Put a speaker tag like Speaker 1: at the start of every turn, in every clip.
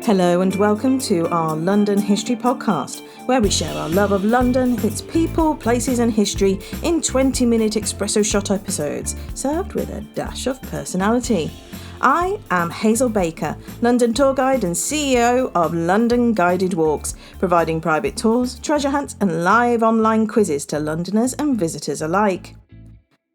Speaker 1: Hello and welcome to our London History Podcast, where we share our love of London, its people, places and history in 20-minute espresso shot episodes, served with a dash of personality. I am Hazel Baker, London tour guide and CEO of London Guided Walks, providing private tours, treasure hunts and live online quizzes to Londoners and visitors alike.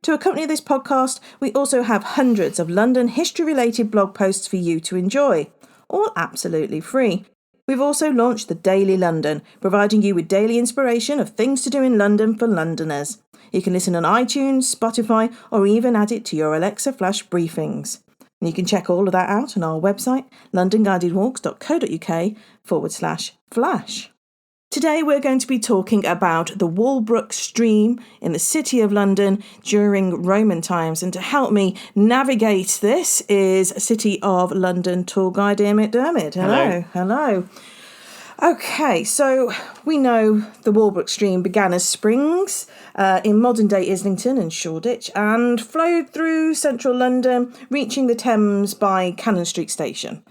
Speaker 1: To accompany this podcast, we also have hundreds of London history-related blog posts for you to enjoy, all absolutely free. We've also launched the Daily London, providing you with daily inspiration of things to do in London for Londoners. You can listen on iTunes, Spotify, or even add it to your Alexa flash briefings. And you can check all of that out on our website, londonguidedwalks.co.uk/flash. Today we're going to be talking about the Walbrook stream in the City of London during Roman times, and to help me navigate this is City of London tour guide Ian McDiarmid. Hello. Okay, so we know the Walbrook stream began as springs in modern-day Islington and Shoreditch and flowed through central London, reaching the Thames by Cannon Street Station.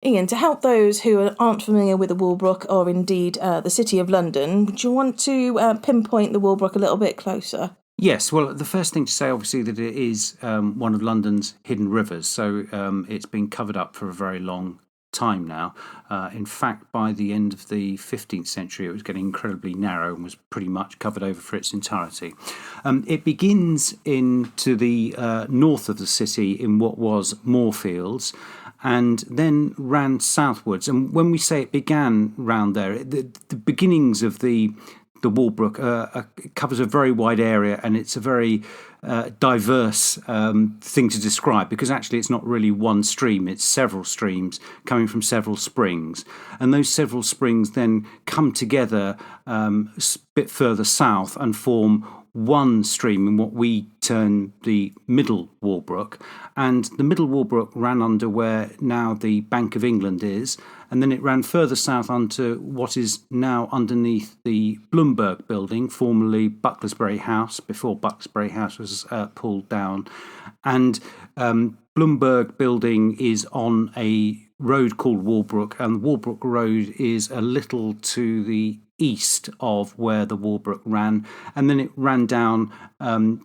Speaker 1: Ian, to help those who aren't familiar with the Walbrook or indeed the City of London, would you want to pinpoint the Walbrook a little bit closer?
Speaker 2: Yes, well, the first thing to say, obviously, that it is one of London's hidden rivers, so it's been covered up for a very long time now. In fact, by the end of the 15th century, it was getting incredibly narrow and was pretty much covered over for its entirety. It begins to the north of the city in what was Moorfields, and then ran southwards. And when we say it began round there, the beginnings of the Walbrook covers a very wide area, and it's a very diverse thing to describe, because actually it's not really one stream, it's several streams coming from several springs. And those several springs then come together a bit further south and form one stream in what we term the Middle Walbrook. And the Middle Walbrook ran under where now the Bank of England is, and then it ran further south onto what is now underneath the Bloomberg building, formerly Bucklersbury House, before Bucklersbury House was pulled down. And Bloomberg building is on a road called Walbrook, and Walbrook Road is a little to the east of where the Walbrook ran, and then it ran down to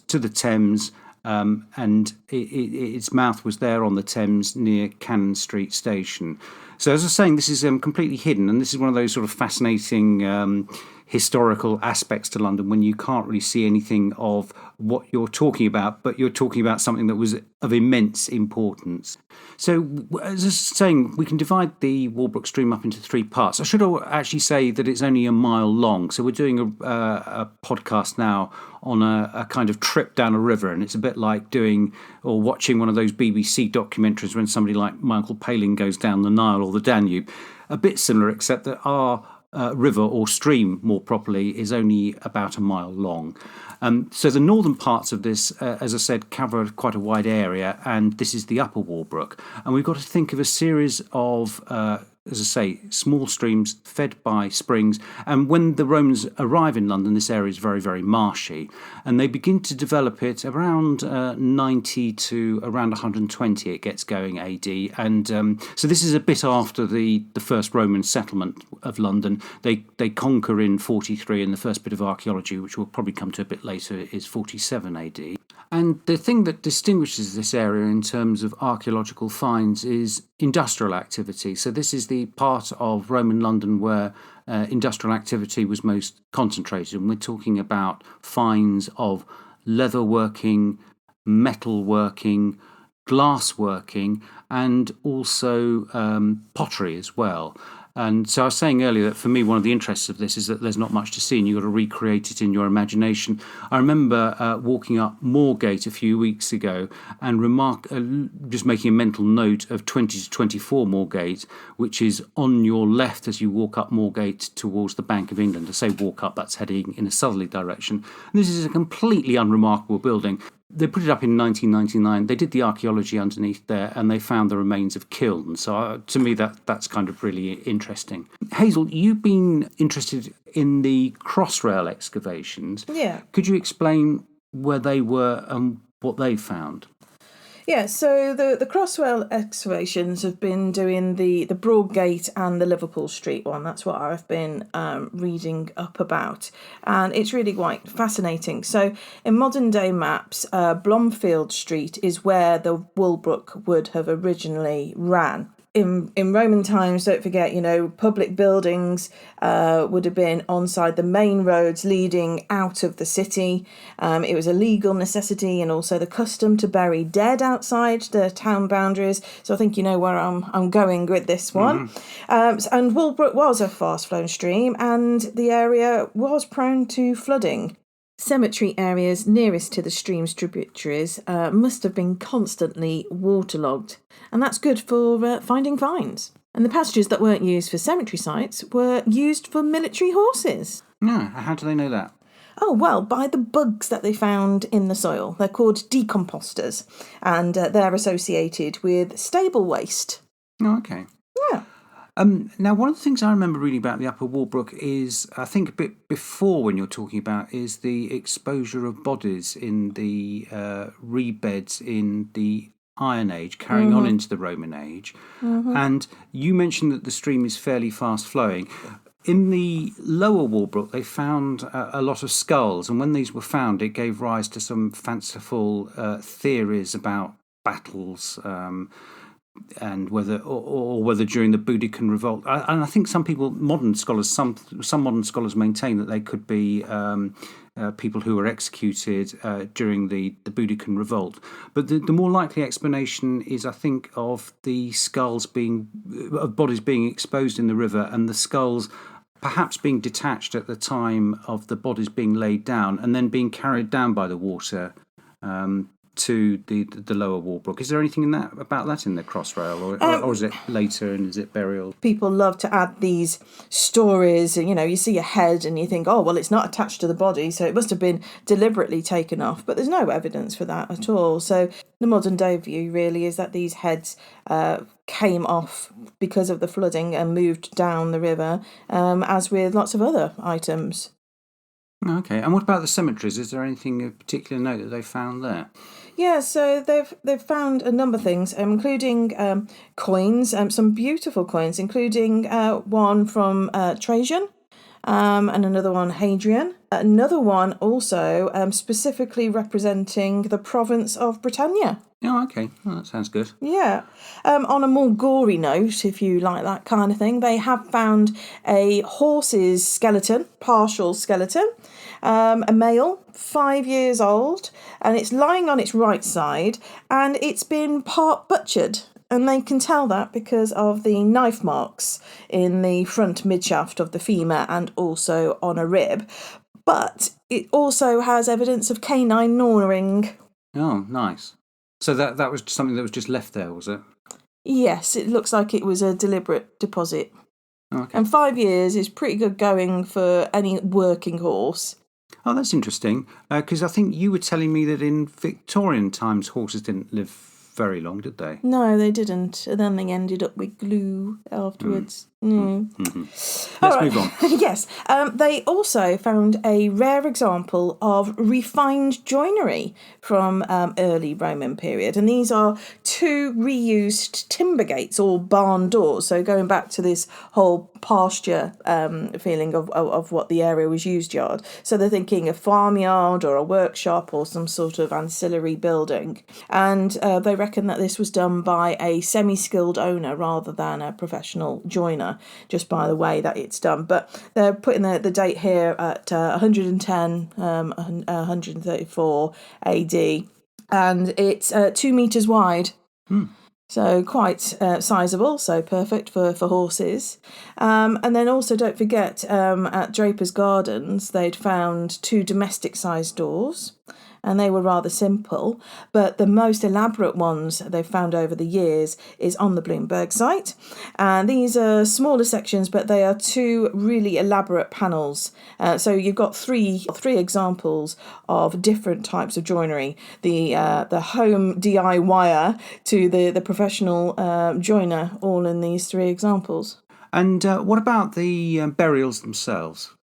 Speaker 2: the Thames, and its mouth was there on the Thames near Cannon Street Station. So as I was saying, this is completely hidden, and this is one of those sort of fascinating historical aspects to London when you can't really see anything of what you're talking about, but you're talking about something that was of immense importance. So, as I was saying, we can divide the Walbrook stream up into three parts. I should actually say that it's only a mile long, so we're doing a podcast now on a kind of trip down a river, and it's a bit like doing or watching one of those BBC documentaries when somebody like Michael Palin goes down the Nile or the Danube. A bit similar, except that our river, or stream more properly, is only about a mile long. So the northern parts of this, as I said, cover quite a wide area, and this is the Upper Walbrook. And we've got to think of a series of, as I say, small streams fed by springs. And when the Romans arrive in London, this area is very, very marshy. And they begin to develop it around 90 to around 120 it gets going AD. And so this is a bit after the first Roman settlement of London. They conquer in 43, and the first bit of archaeology, which we'll probably come to a bit later, is 47 AD. And the thing that distinguishes this area in terms of archaeological finds is industrial activity. So this is the part of Roman London where industrial activity was most concentrated. And we're talking about finds of leather working, metal working, glass working, and also pottery as well. And so I was saying earlier that for me, one of the interests of this is that there's not much to see and you've got to recreate it in your imagination. I remember walking up Moorgate a few weeks ago and just making a mental note of 20 to 24 Moorgate, which is on your left as you walk up Moorgate towards the Bank of England. I say walk up, that's heading in a southerly direction. And this is a completely unremarkable building. They put it up in 1999. They did the archaeology underneath there, and they found the remains of Kilns. So to me, that's kind of really interesting. Hazel, you've been interested in the Crossrail excavations.
Speaker 1: Yeah.
Speaker 2: Could you explain where they were and what they found?
Speaker 1: Yeah, so the Crossrail excavations have been doing the Broadgate and the Liverpool Street one. That's what I've been reading up about. And it's really quite fascinating. So in modern day maps, Blomfield Street is where the Walbrook would have originally ran. In Roman times, don't forget, public buildings would have been onside the main roads leading out of the city. It was a legal necessity and also the custom to bury dead outside the town boundaries. So I think you know where I'm going with this one. And Walbrook was a fast-flowing stream and the area was prone to flooding. Cemetery areas nearest to the stream's tributaries must have been constantly waterlogged, and that's good for finding finds. And the pastures that weren't used for cemetery sites were used for military horses.
Speaker 2: Yeah, how do they know that?
Speaker 1: Oh, well, by the bugs that they found in the soil. They're called decomposters, and they're associated with stable waste.
Speaker 2: Oh, okay.
Speaker 1: Yeah.
Speaker 2: Now, one of the things I remember reading about the Upper Walbrook is, I think a bit before when you're talking about, is the exposure of bodies in the rebeds in the Iron Age, carrying on into the Roman Age. And you mentioned that the stream is fairly fast flowing. In the Lower Walbrook, they found a lot of skulls, and when these were found, it gave rise to some fanciful theories about battles, and whether during the Boudiccan revolt, and I think some modern scholars maintain that they could be people who were executed during the Boudiccan revolt. But the more likely explanation is, I think, of the skulls of bodies being exposed in the river, and the skulls perhaps being detached at the time of the bodies being laid down, and then being carried down by the water to the Lower Walbrook. Is there anything about that in the Crossrail, or is it later, and is it burial?
Speaker 1: People love to add these stories, and you see a head and you think, oh well, it's not attached to the body, so it must have been deliberately taken off, but there's no evidence for that at all. So the modern day view really is that these heads came off because of the flooding and moved down the river, as with lots of other items.
Speaker 2: Okay, and what about the cemeteries? Is there anything of particular note that they found there?
Speaker 1: Yeah, so they've found a number of things, including coins, some beautiful coins, including one from Trajan, and another one Hadrian. Another one also specifically representing the province of Britannia.
Speaker 2: Oh, okay. Well, that sounds good.
Speaker 1: Yeah. On a more gory note, if you like that kind of thing, they have found a horse's skeleton, partial skeleton, a male, 5 years old, and it's lying on its right side, and it's been part butchered. And they can tell that because of the knife marks in the front midshaft of the femur and also on a rib. But it also has evidence of canine gnawing.
Speaker 2: Oh, nice. So that was something that was just left there, was it?
Speaker 1: Yes, it looks like it was a deliberate deposit.
Speaker 2: Okay.
Speaker 1: And 5 years is pretty good going for any working horse.
Speaker 2: Oh, that's interesting, because I think you were telling me that in Victorian times horses didn't live very long, did they?
Speaker 1: No, they didn't. And then they ended up with glue afterwards.
Speaker 2: Mm-hmm. Let's move on.
Speaker 1: Yes. They also found a rare example of refined joinery from early Roman period. And these are 2 reused timber gates or barn doors. So going back to this whole pasture feeling of what the area was used yard. So they're thinking a farmyard or a workshop or some sort of ancillary building. And they reckon that this was done by a semi-skilled owner rather than a professional joiner, just by the way that it's done. But they're putting the date here at 110, 134 AD, and it's 2 metres wide. So quite sizable, so perfect for horses. And then also don't forget, at Draper's Gardens, they'd found 2 domestic-sized doors, and they were rather simple, but the most elaborate ones they've found over the years is on the Bloomberg site. And these are smaller sections, but they are 2 really elaborate panels. So you've got three examples of different types of joinery. The home DIYer to the professional joiner, all in these 3 examples.
Speaker 2: And what about the burials themselves?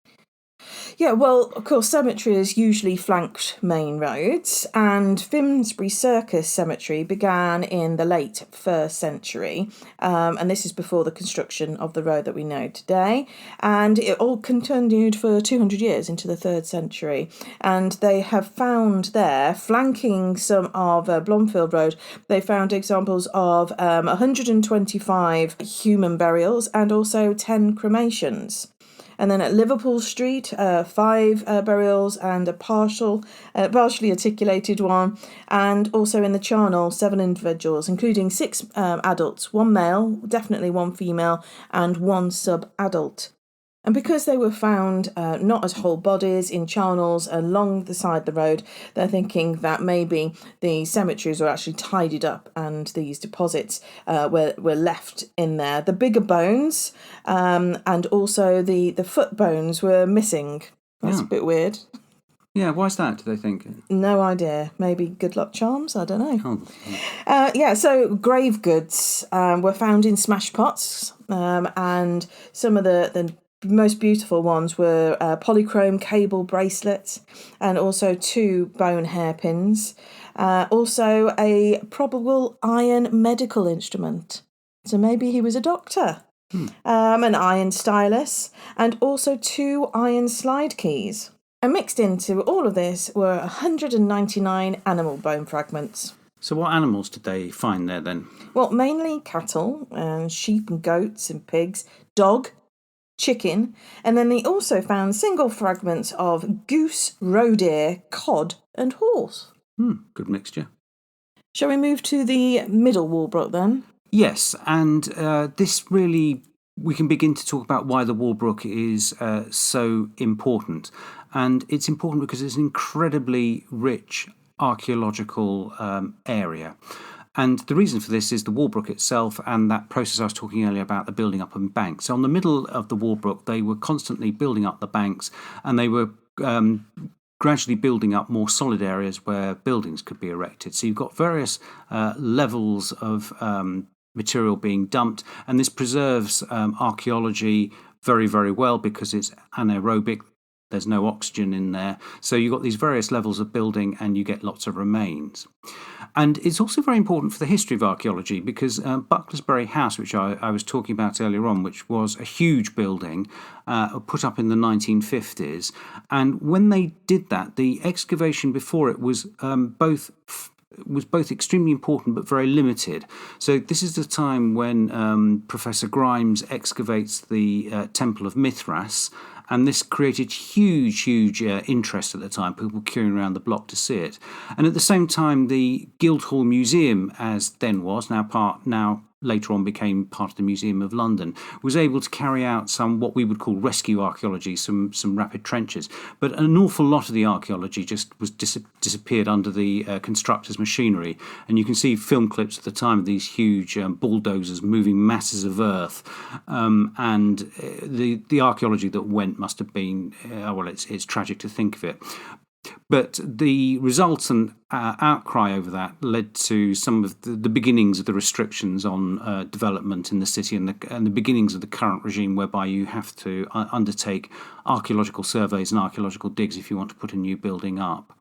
Speaker 1: Yeah, well, of course, cemeteries usually flanked main roads, and Finsbury Circus Cemetery began in the late 1st century, and this is before the construction of the road that we know today. And it all continued for 200 years into the 3rd century. And they have found there, flanking some of Blomfield Road, they found examples of 125 human burials and also 10 cremations. And then at Liverpool Street, 5 burials and a partially articulated one. And also in the Charnel, 7 individuals, including 6 adults, 1 male, definitely 1 female, and 1 sub-adult. And because they were found not as whole bodies in charnels along the side of the road, they're thinking that maybe the cemeteries were actually tidied up and these deposits were left in there. The bigger bones and also the foot bones were missing. That's a bit weird.
Speaker 2: Yeah, why is that, do they think?
Speaker 1: No idea. Maybe good luck charms? I don't know.
Speaker 2: Oh.
Speaker 1: So grave goods were found in smash pots, and some of the most beautiful ones were polychrome cable bracelets and also 2 bone hairpins. Also a probable iron medical instrument. So maybe he was a doctor. An iron stylus and also 2 iron slide keys. And mixed into all of this were 199 animal bone fragments.
Speaker 2: So what animals did they find there then?
Speaker 1: Well, mainly cattle and sheep and goats and pigs, dog, chicken, and then they also found single fragments of goose, roe deer, cod and horse.
Speaker 2: Good mixture.
Speaker 1: Shall we move to the middle Walbrook then?
Speaker 2: Yes, and this really, we can begin to talk about why the Walbrook is so important. And it's important because it's an incredibly rich archaeological area. And the reason for this is the Walbrook itself and that process I was talking earlier about, the building up of banks. So on the middle of the Walbrook, they were constantly building up the banks, and they were gradually building up more solid areas where buildings could be erected. So you've got various levels of material being dumped, and this preserves archaeology very, very well because it's anaerobic. There's no oxygen in there. So you've got these various levels of building and you get lots of remains. And it's also very important for the history of archaeology because Bucklersbury House, which I was talking about earlier on, which was a huge building put up in the 1950s. And when they did that, the excavation before it was both extremely important but very limited. So this is the time when Professor Grimes excavates the Temple of Mithras, and this created huge interest at the time, people queuing around the block to see it. And at the same time, the Guildhall Museum, as then was, now later on became part of the Museum of London, was able to carry out some what we would call rescue archaeology, some rapid trenches. But an awful lot of the archaeology just was disappeared under the constructors' machinery. And you can see film clips at the time of these huge bulldozers moving masses of earth. And the archaeology that went must have been, it's tragic to think of it. But the resultant outcry over that led to some of the beginnings of the restrictions on development in the city and the beginnings of the current regime whereby you have to undertake archaeological surveys and archaeological digs if you want to put a new building up.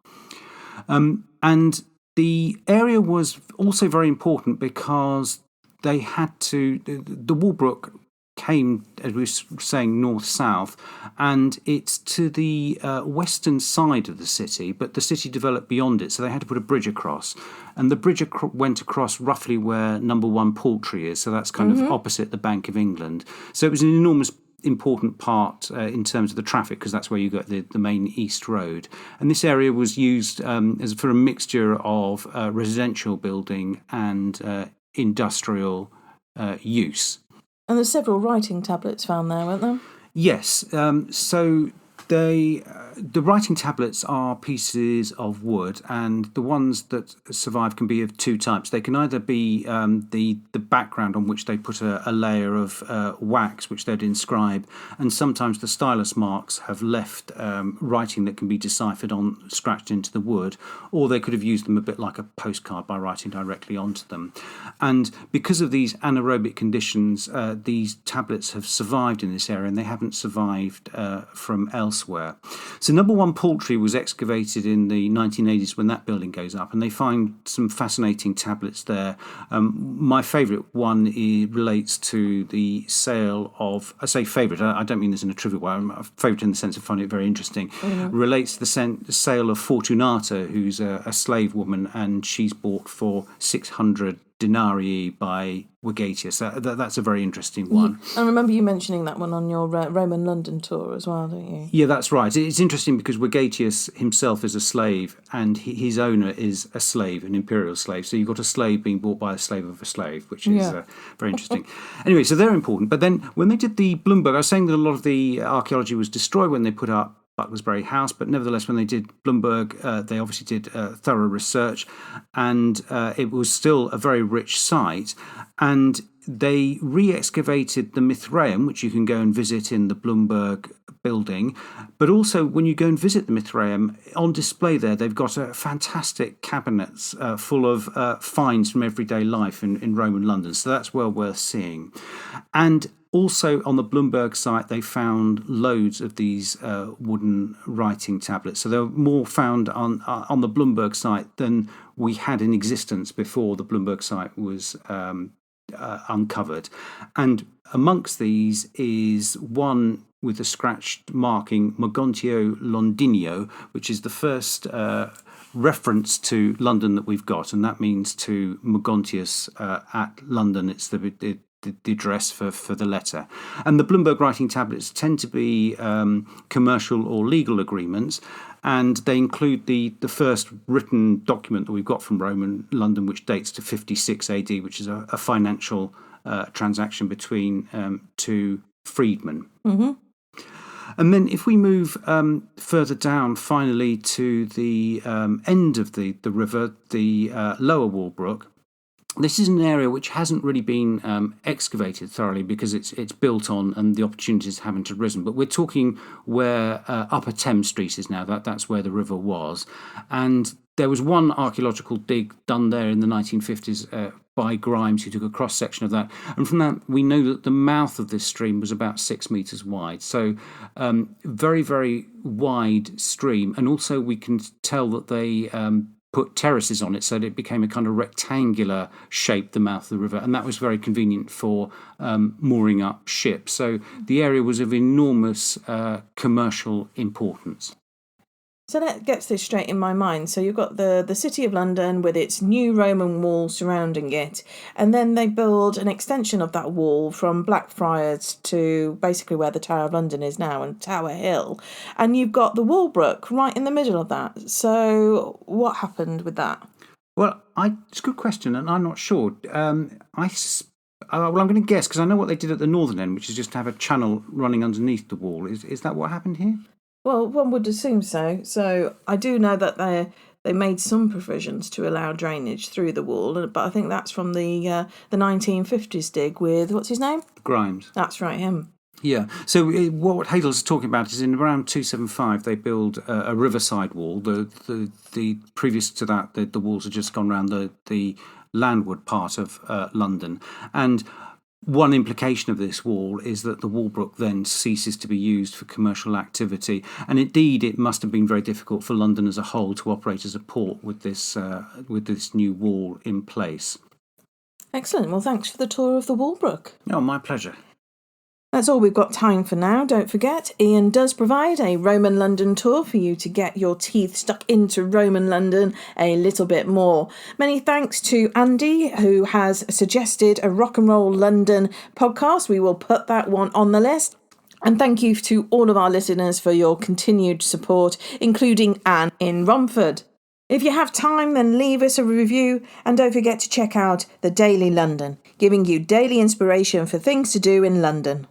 Speaker 2: And the area was also very important because they had to... The Walbrook came, as we were saying, north-south, and it's to the western side of the city, but the city developed beyond it, so they had to put a bridge across. And the bridge went across roughly where number 1 Poultry is, so that's kind of opposite the Bank of England. So it was an enormous important part in terms of the traffic because that's where you got the main East Road. And this area was used for a mixture of residential building and industrial use.
Speaker 1: And there's several writing tablets found there, weren't there?
Speaker 2: Yes. So they the writing tablets are pieces of wood, and the ones that survive can be of two types. They can either be the background on which they put a layer of wax, which they'd inscribe, and sometimes the stylus marks have left writing that can be deciphered on, scratched into the wood, or they could have used them a bit like a postcard by writing directly onto them. And because of these anaerobic conditions, these tablets have survived in this area, and they haven't survived from elsewhere. So number one Poultry was excavated in the 1980s when that building goes up, and they find some fascinating tablets there. My favourite one relates to the sale of, I say favourite, I don't mean this in a trivial way, I'm favourite in the sense of finding it very interesting, relates to the sale of Fortunata, who's a slave woman, and she's bought for 600 denarii by Wegatius. That's a very interesting one.
Speaker 1: I remember you mentioning that one on your Roman London tour as well, don't you?
Speaker 2: Yeah, that's right. It's interesting because Wegatius himself is a slave, and his owner is a slave, an imperial slave. So you've got a slave being bought by a slave of a slave, which is very interesting. Anyway, so they're important. But then when they did the Bloomberg, I was saying that a lot of the archaeology was destroyed when they put up Bucklersbury House, but nevertheless, when they did Bloomberg, they obviously did thorough research, and it was still a very rich site. And they re-excavated the Mithraeum, which you can go and visit in the Bloomberg building. But also, when you go and visit the Mithraeum, on display there, they've got fantastic cabinets full of finds from everyday life in Roman London. So that's well worth seeing. And also on the Bloomberg site, they found loads of these wooden writing tablets. So there were more found on the Bloomberg site than we had in existence before the Bloomberg site was uncovered. And amongst these is one with a scratched marking, Mogontio Londinio, which is the first reference to London that we've got, and that means to Mogontius at London. It's the address for the letter. And the Bloomberg writing tablets tend to be commercial or legal agreements, and they include the first written document that we've got from Roman London, which dates to 56 AD, which is a financial transaction between two freedmen. Mm-hmm. And then if we move further down, finally, to the end of the river, the lower Walbrook, this is an area which hasn't really been excavated thoroughly because it's built on and the opportunities haven't arisen. But we're talking where Upper Thames Street is now. That's where the river was. And there was one archaeological dig done there in the 1950s by Grimes, who took a cross-section of that. And from that, we know that the mouth of this stream was about 6 metres wide. So very, very wide stream. And also we can tell that they put terraces on it so that it became a kind of rectangular shape, the mouth of the river, and that was very convenient for mooring up ships. So the area was of enormous commercial importance.
Speaker 1: So that gets this straight in my mind. So you've got the City of London with its new Roman wall surrounding it, and then they build an extension of that wall from Blackfriars to basically where the Tower of London is now and Tower Hill. And you've got the Walbrook right in the middle of that. So what happened with that?
Speaker 2: Well, it's a good question, and I'm not sure. Well, I'm going to guess, because I know what they did at the northern end, which is just to have a channel running underneath the wall. Is that what happened here?
Speaker 1: Well, one would assume so. So I do know that they made some provisions to allow drainage through the wall, but I think that's from the 1950s dig with, what's his name?
Speaker 2: Grimes.
Speaker 1: That's right, him.
Speaker 2: Yeah. So what Hazel's talking about is in around 275 they build a riverside wall. The previous to that the walls had just gone around the landward part of London, and one implication of this wall is that the Walbrook then ceases to be used for commercial activity, and indeed it must have been very difficult for London as a whole to operate as a port with this new wall in place.
Speaker 1: Excellent. Well, thanks for the tour of the Walbrook.
Speaker 2: Oh, my pleasure.
Speaker 1: That's all we've got time for now. Don't forget, Ian does provide a Roman London tour for you to get your teeth stuck into Roman London a little bit more. Many thanks to Andy, who has suggested a Rock and Roll London podcast. We will put that one on the list. And thank you to all of our listeners for your continued support, including Anne in Romford. If you have time, then leave us a review, and don't forget to check out the Daily London, giving you daily inspiration for things to do in London.